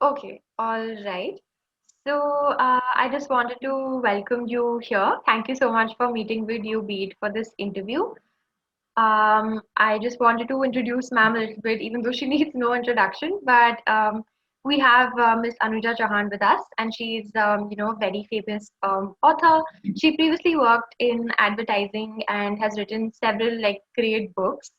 Okay, all right. So, I just wanted to welcome you here. Thank you so much for meeting with you, Beat, for this interview. I just wanted to introduce ma'am a little bit, even though she needs no introduction. But we have Miss Anuja Chauhan with us, and she's, a very famous author. She previously worked in advertising and has written several like great books,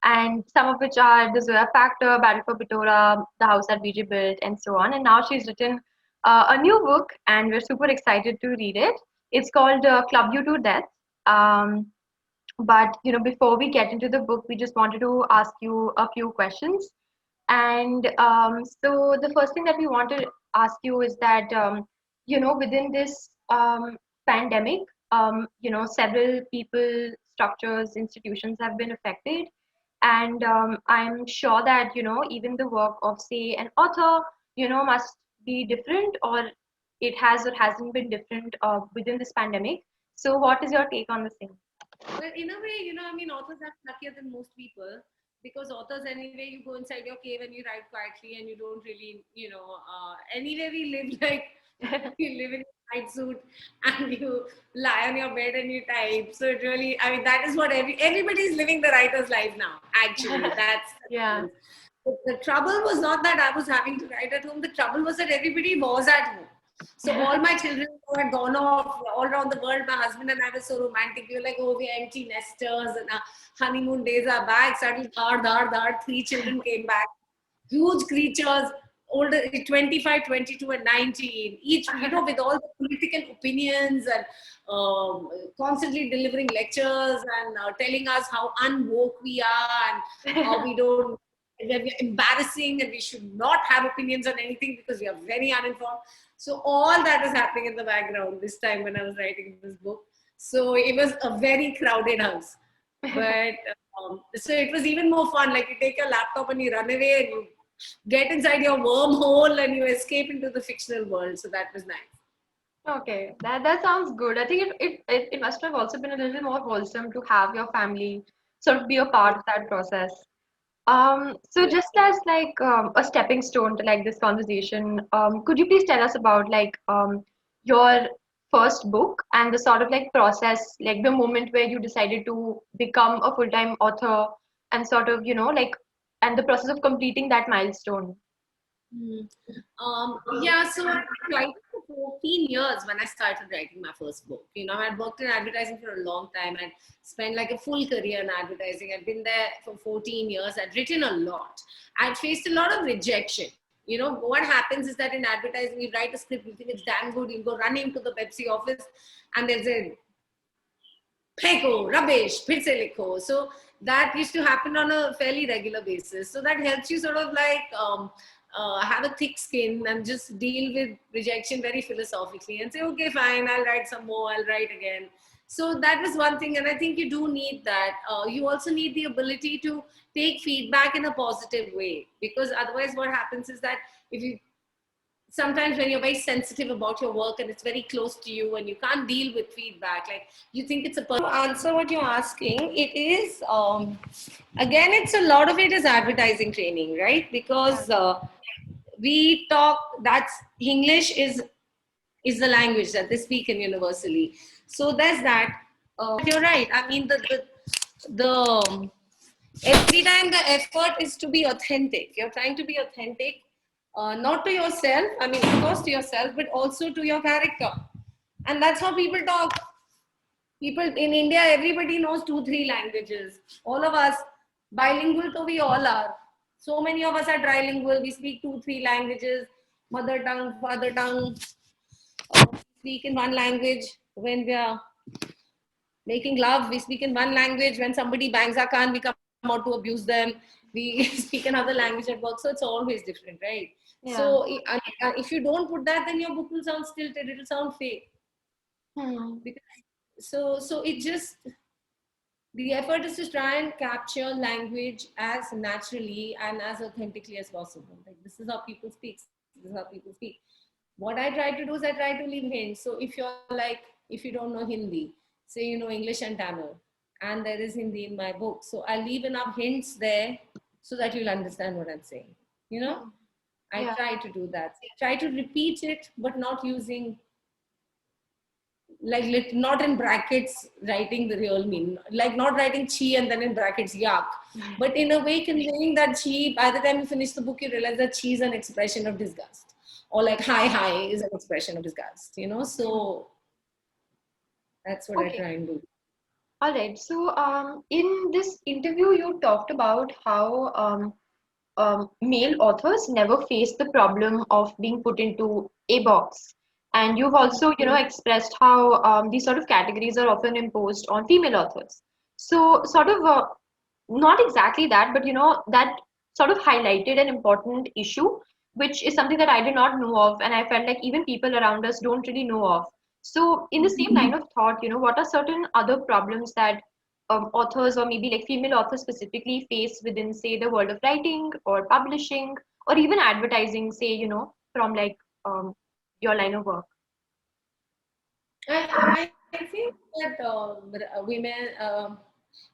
and some of which are The Zoya Factor, Battle for Pitora, The House That BJ Built, and so on. And now she's written a new book, and we're super excited to read it. It's called Club You to Death. Um, but before we get into the book, we just wanted to ask you a few questions. And so the first thing that we want to ask you is that within this pandemic, several people, structures, institutions have been affected, and I'm sure that even the work of, say, an author, must be different, or it has or hasn't been different within this pandemic. So, what is your take on the same? Well, in a way, I mean, authors are luckier than most people because authors, anyway, you go inside your cave and you write quietly and you don't really, anyway, we live like you live in a night suit and you lie on your bed and you type. So it really, I mean, that is what everybody's living the writer's life now, actually. That's Yeah. the trouble was not that I was having to write at home. The trouble was that everybody was at home. So all my children who had gone off all around the world, my husband and I were so romantic. We were like, oh, we're empty nesters and our honeymoon days are back. Suddenly, three children came back. Huge creatures, older 25, 22, and 19. Each, with all the political opinions and constantly delivering lectures and telling us how unwoke we are and how we don't we're embarrassing and we should not have opinions on anything because we are very uninformed. So all that was happening in the background this time when I was writing this book. So it was a very crowded house. But so it was even more fun. Like you take your laptop and you run away and you get inside your wormhole and you escape into the fictional world. So that was nice. Okay, that sounds good. I think it must have also been a little more wholesome to have your family sort of be a part of that process. So Yeah. just as like a stepping stone to like this conversation, could you please tell us about like your first book and the sort of like process, like the moment where you decided to become a full-time author and sort of, like, and the process of completing that milestone? Hmm. Yeah, so I've been writing for 14 years when I started writing my first book. I'd worked in advertising for a long time. I'd spent like a full career in advertising. I'd been there for 14 years. I'd written a lot. I'd faced a lot of rejection. What happens is that in advertising, you write a script, you think it's damn good, you go running to the Pepsi office, and there's a फेंको rubbish फिर से लिखो. So that used to happen on a fairly regular basis, so that helps you sort of like have a thick skin and just deal with rejection very philosophically and say, okay, fine, I'll write some more, I'll write again. So that was one thing, and I think you do need that. You also need the ability to take feedback in a positive way, because otherwise what happens is that if you sometimes when you're very sensitive about your work and it's very close to you and you can't deal with feedback, like you think it's a to answer what you're asking, it is again, it's a lot of it is advertising training, right? Yeah. Because we talk, that's English is the language that they speak in universally. So there's that. You're right. I mean, the every time the effort is to be authentic. You're trying to be authentic, not to yourself. I mean, of course to yourself, but also to your character. And that's how people talk. People in India, everybody knows 2, 3 languages. All of us bilingual, so we all are. So many of us are trilingual. We speak 2, 3 languages, mother tongue, father tongue. Speak in one language when we are making love. We speak in one language. When somebody bangs our can, we come out to abuse them. We speak another language at work. So it's always different, right? Yeah. So if you don't put that, then your book will sound stilted. It'll sound fake. Hmm. Because, so it just, the effort is to try and capture language as naturally and as authentically as possible. Like, this is how people speak. This is how people speak. What I try to do is I try to leave hints. So if you're like, if you don't know Hindi, say you know English and Tamil, and there is Hindi in my book, so I leave enough hints there so that you'll understand what I'm saying. You know, Hmm. I try to do that. Try to repeat it, but not using, like, not in brackets writing the real meaning, like not writing chi and then in brackets yuck, but in a way conveying that chi. By the time you finish the book, you realize that chi is an expression of disgust, or like hi is an expression of disgust, so that's what I Okay. try and do. All right. So, in this interview, you talked about how male authors never face the problem of being put into a box. And you've also, expressed how these sort of categories are often imposed on female authors. So, sort of, not exactly that, but that sort of highlighted an important issue, which is something that I did not know of, and I felt like even people around us don't really know of. So, in the same line of thought, what are certain other problems that authors, or maybe like female authors specifically, face within, say, the world of writing or publishing or even advertising, say, from like your line of work? I think that women,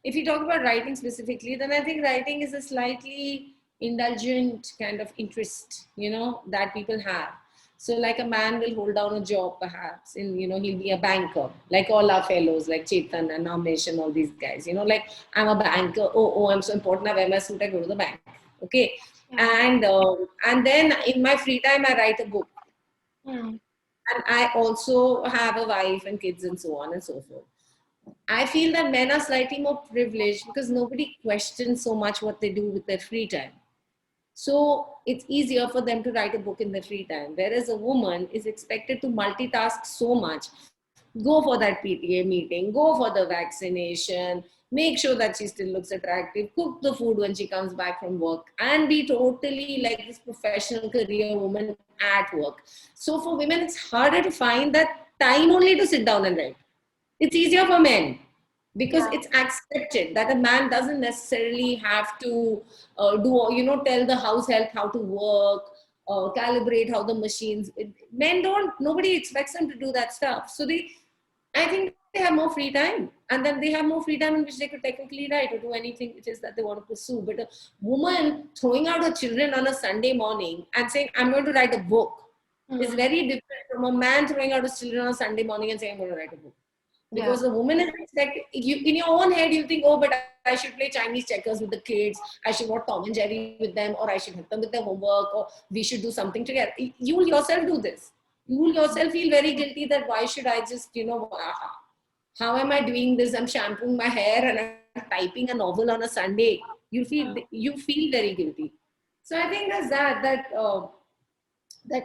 if you talk about writing specifically, then I think writing is a slightly indulgent kind of interest, that people have. So, like a man will hold down a job, perhaps, in, he'll be a banker, like all our fellows, like Chetan and Amesh and all these guys, like I'm a banker. Oh, I'm so important. I wear my suit, I go to the bank. Okay. Yeah. And then in my free time, I write a book. Hmm. And I also have a wife and kids and so on and so forth. I feel that men are slightly more privileged because nobody questions so much what they do with their free time. So it's easier for them to write a book in their free time. Whereas a woman is expected to multitask so much, go for that PTA meeting, go for the vaccination, make sure that she still looks attractive, cook the food when she comes back from work, and be totally like this professional career woman at work. So for women, it's harder to find that time only to sit down and write. It's easier for men because Yeah. it's accepted that a man doesn't necessarily have to tell the house help how to work, calibrate how the machines. Men don't, nobody expects them to do that stuff. So I think they have more free time, and then they have more free time in which they could technically write or do anything it is that they want to pursue. But a woman throwing out her children on a Sunday morning and saying, I'm going to write a book, is Hmm. very different from a man throwing out his children on a Sunday morning and saying, I'm going to write a book. Yeah. Because the woman is expected, you in your own head, you think, oh, but I should play Chinese checkers with the kids, I should watch Tom and Jerry with them, or I should help them with their homework, or we should do something together. You will yourself do this. You will yourself feel very guilty that why should I just, how am I doing this? I'm shampooing my hair and I'm typing a novel on a Sunday. You feel very guilty. So I think there's that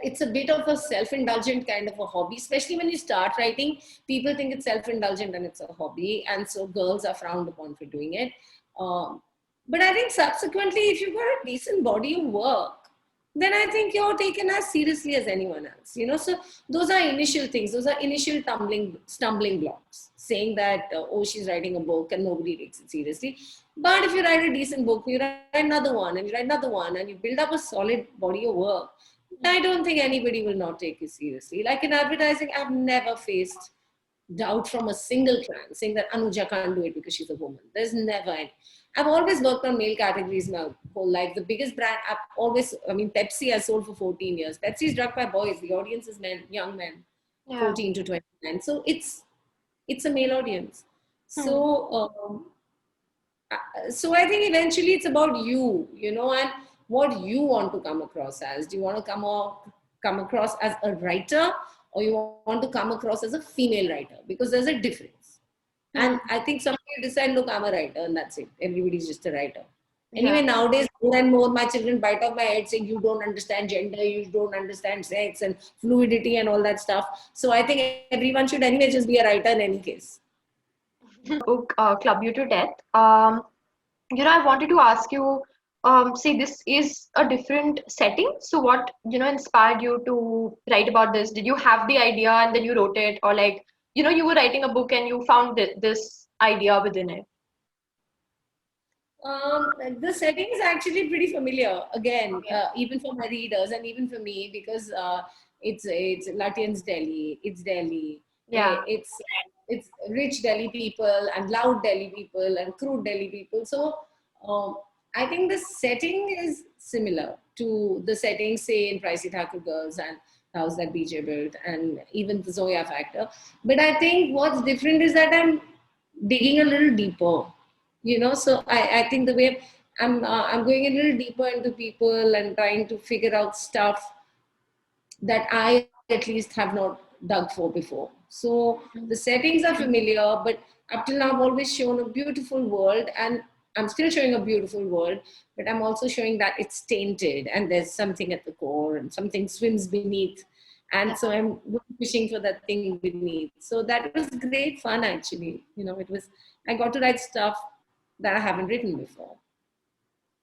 it's a bit of a self-indulgent kind of a hobby, especially when you start writing. People think it's self-indulgent and it's a hobby, and so girls are frowned upon for doing it. Um, but I think subsequently, if you've got a decent body of work, then I think you're taken as seriously as anyone else. So those are initial things. Those are initial stumbling blocks, saying that, oh, she's writing a book and nobody takes it seriously. But if you write a decent book, you write another one and you write another one and you build up a solid body of work, I don't think anybody will not take you seriously. Like in advertising, I've never faced doubt from a single client saying that Anuja can't do it because she's a woman. There's never any. I've always worked on male categories my whole life. The biggest brand Pepsi has sold for 14 years. Pepsi is drunk by boys. The audience is men, young men, Yeah. 14 to 29. So it's a male audience. Hmm. So I think eventually it's about and what you want to come across as. Do you want to come across as a writer, or you want to come across as a female writer? Because there's a difference. Hmm. And I think somebody decide, look, I'm a writer, and that's it. Everybody's just a writer. Yeah. Anyway, nowadays, more and more, my children bite off my head saying, you don't understand gender, you don't understand sex and fluidity and all that stuff. So I think everyone should anyway just be a writer in any case. Book Club You to Death. I wanted to ask you, say this is a different setting. So what, inspired you to write about this? Did you have the idea and then you wrote it, or like, you were writing a book and you found this idea within it? The setting is actually pretty familiar. Again, Okay. even for my readers and even for me, because it's Lutyens Delhi, it's Delhi, Yeah. it's rich Delhi people and loud Delhi people and crude Delhi people. So um, I think the setting is similar to the setting, say, in Pricey Thakur Girls and the house that BJ built, and even the Zoya factor. But I think what's different is that I'm digging a little deeper, So I think the way I'm going a little deeper into people and trying to figure out stuff that I at least have not dug for before. So the settings are familiar, but up till now I've always shown a beautiful world, and I'm still showing a beautiful world, but I'm also showing that it's tainted and there's something at the core and something swims beneath. And so I'm fishing for that thing beneath. So that was great fun actually. I got to write stuff that I haven't written before.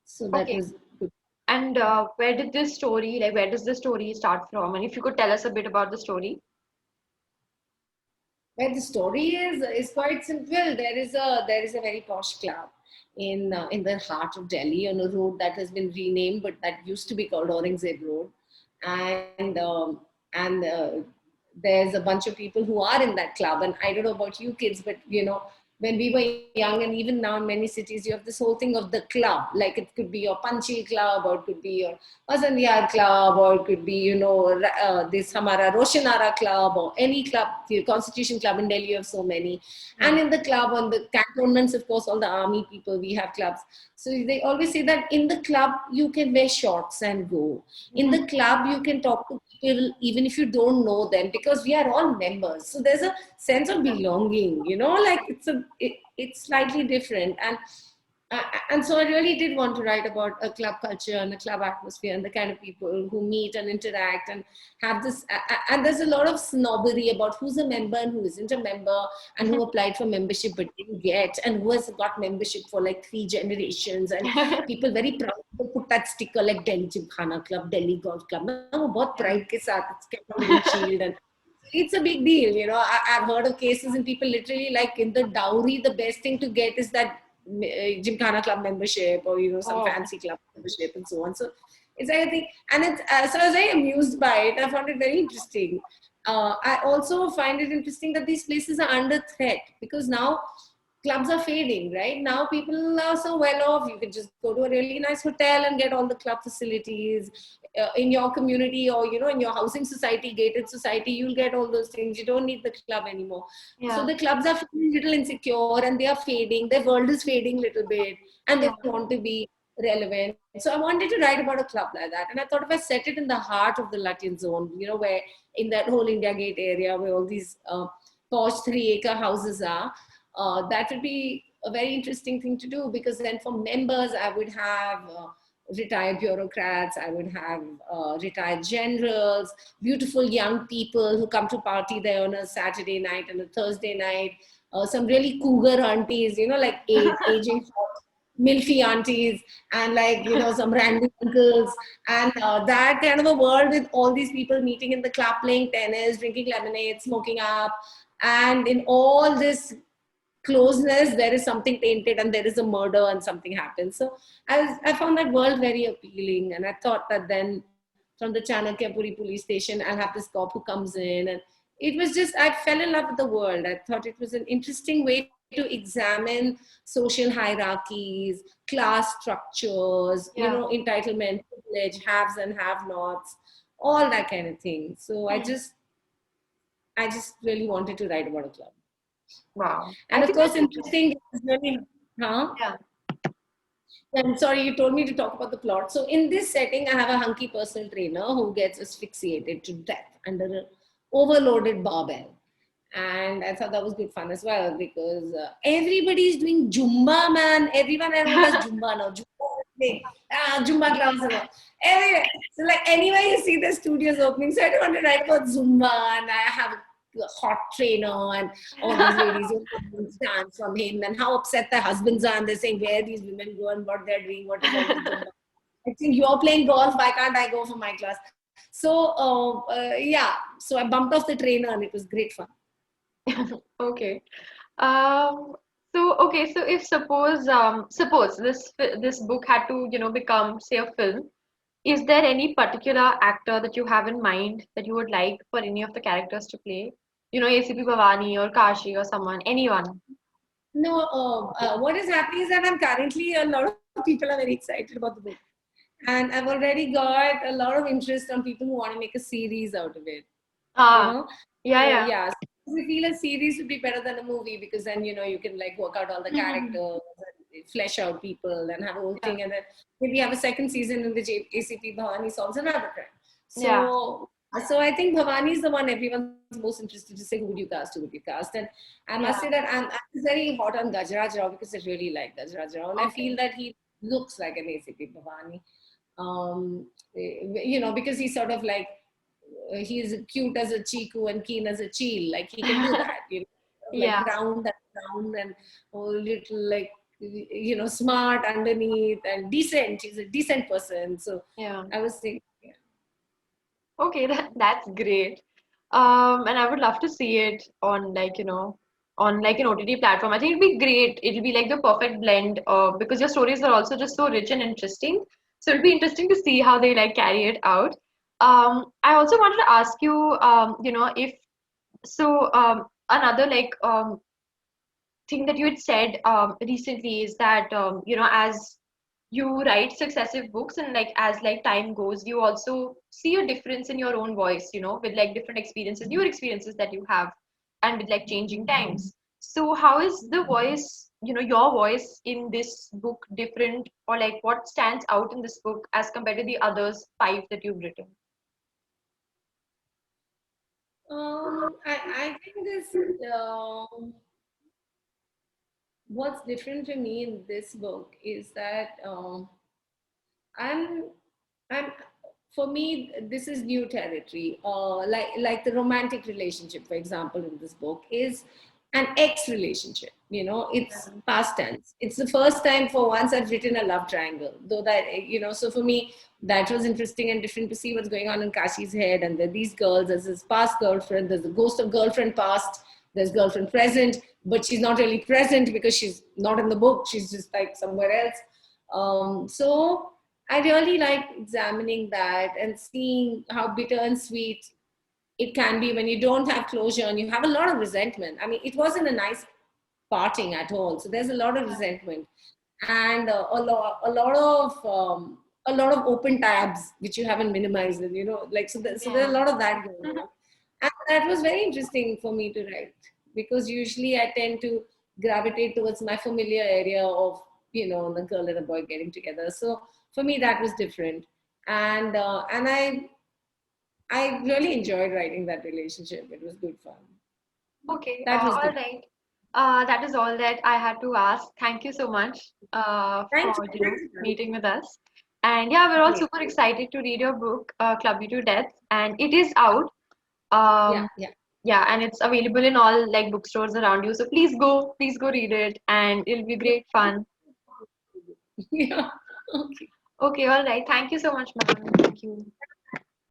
So that Okay. was good. And where did this story, like, where does the story start from? And if you could tell us a bit about the story. Well, the story is quite simple. There is a very posh club in the heart of Delhi on a road that has been renamed, but that used to be called Aurangzeb Road, and there's a bunch of people who are in that club. And I don't know about you kids, but when we were young, and even now in many cities, you have this whole thing of the club. Like it could be your Panchi club, or it could be your Vasandiyar club, or it could be, this Hamara Roshanara club, or any club, the Constitution Club in Delhi, you have so many. And in the club, on the cantonments, of course, all the army people, we have clubs. So they always say that in the club, you can wear shorts and go. In the club, you can talk to people even if you don't know them, because we are all members. So there's a sense of belonging, like it's slightly different. And so I really did want to write about a club culture and a club atmosphere and the kind of people who meet and interact and have this. And there's a lot of snobbery about who's a member and who isn't a member, and who applied for membership but didn't get, and who has got membership for like 3 generations, and people very proud to put that sticker like Delhi Gymkhana Club, Delhi Golf Club. बहुत pride के साथ it's kept on windshield, and it's a big deal. I've heard of cases and people literally, like, in the dowry, the best thing to get is that Gymkhana Club membership, or some fancy club membership, and so on. So it's like, I think, and it's so I was very amused by it. I found it very interesting. I also find it interesting that these places are under threat, because now clubs are fading, right? Now people are so well off. You can just go to a really nice hotel and get all the club facilities in your community, or in your housing society, gated society. You'll get all those things. You don't need the club anymore. So the clubs are feeling a little insecure, and they are fading. Their world is fading a little bit, and they want to be relevant. So I wanted to write about a club like that, and I thought if I set it in the heart of the Lutyens zone, where in that whole India Gate area where all these posh 3-acre houses are, that would be a very interesting thing to do, because then for members, I would have retired bureaucrats, I would have retired generals, beautiful young people who come to party there on a Saturday night and a Thursday night, some really cougar aunties, like aging milfy aunties, and like, some random uncles, and that kind of a world with all these people meeting in the club, playing tennis, drinking lemonade, smoking up. And in all this closeness, there is something tainted, and there is a murder, and something happens. So I found that world very appealing, and I thought that then from the Chanakyapuri police station, I'll have this cop who comes in, and it was just, I fell in love with the world. I thought it was an interesting way to examine social hierarchies, class structures, entitlement, privilege, haves and have-nots, all that kind of thing. So I just really wanted to write about a club. Wow. And of course, interesting is really, Yeah. I'm sorry, you told me to talk about the plot. So in this setting, I have a hunky personal trainer who gets asphyxiated to death under an overloaded barbell. And I thought that was good fun as well, because everybody is doing Zumba, man. Everyone I know does Zumba now. Zumba class. Anyway, so like anyway, you see the studios opening. So I don't want to write about Zumba, and I have a hot trainer, and all these ladies who dance from him, and how upset their husbands are, and they're saying where these women go and what they're doing, what is all this Zumba. I think you're playing golf, why can't I go for my class? So yeah, so I bumped off the trainer, and it was great fun. Okay. So if suppose this book had to, become, say, a film, is there any particular actor that you have in mind that you would like for any of the characters to play? ACP Bhavani or Kashi or someone, anyone. No, what is happening is that I'm currently a lot of people are very excited about the book. And I've already got a lot of interest on people who want to make a series out of it. You Ah, know, yeah, so yeah. yeah, so I feel a series would be better than a movie because then you can like work out all the Mhm. characters, and flesh out people, and have a whole Yeah, thing, and then maybe have a second season in which ACP Bhavani solves another crime. yeah. So I think Bhavani is the one everyone's most interested to say who would you cast, who would you cast, and I must say Yeah. that I'm very hot on Gajraj Rao because I really like Gajraj Rao, and I feel Okay. that he looks like an ACP Bhavani. Because he's sort of like he's cute as a chiku and keen as a cheel. Like he can do that, like Yeah, round and a little like smart underneath and decent. He's a decent person. So yeah. I was thinking, yeah. Okay, that's great. And I would love to see it on like, on like an OTT platform. I think it'd be great. It'll be like the perfect blend, because your stories are also just so rich and interesting. So it'll be interesting to see how they like carry it out. I also wanted to ask you, if so, another like thing that you had said recently is that as you write successive books and like as like time goes you also see a difference in your own voice, with like different experiences, newer experiences that you have, and with like changing times. So how is the voice, your voice in this book different, or like what stands out in this book as compared to the others five that you've written? I think this. What's different to me in this book is that I'm I'm for me this is new territory. Like the romantic relationship, for example, in this book is an ex relationship. It's past tense. It's the first time for once I've written a love triangle. Though so for me that was interesting and different to see what's going on in Kashi's head. And there are these girls. There's his past girlfriend. There's the ghost of girlfriend past. There's girlfriend present, but she's not really present because she's not in the book. She's just like somewhere else. So I really like examining that and seeing how bitter and sweet it can be when you don't have closure and you have a lot of resentment. I mean, it wasn't a nice parting at all. So there's a lot of resentment and a lot of open tabs which you haven't minimized. And like so there's a Yeah. lot of that going on, and that was very interesting for me to write because usually I tend to gravitate towards my familiar area of the girl and the boy getting together. So for me that was different, and I really enjoyed writing that relationship. It was good fun. Okay, That was all different. right. That is all that I had to ask. Thank you so much for Thank you. meeting with us. And yeah, we're all Great. super excited to read your book, Club You to Death, and it is out. Yeah, Um, yeah. yeah, and it's available in all like bookstores around you. So please go read it, and it'll be great fun. Yeah. Okay. Okay, all right. Thank you so much, ma'am. Thank you.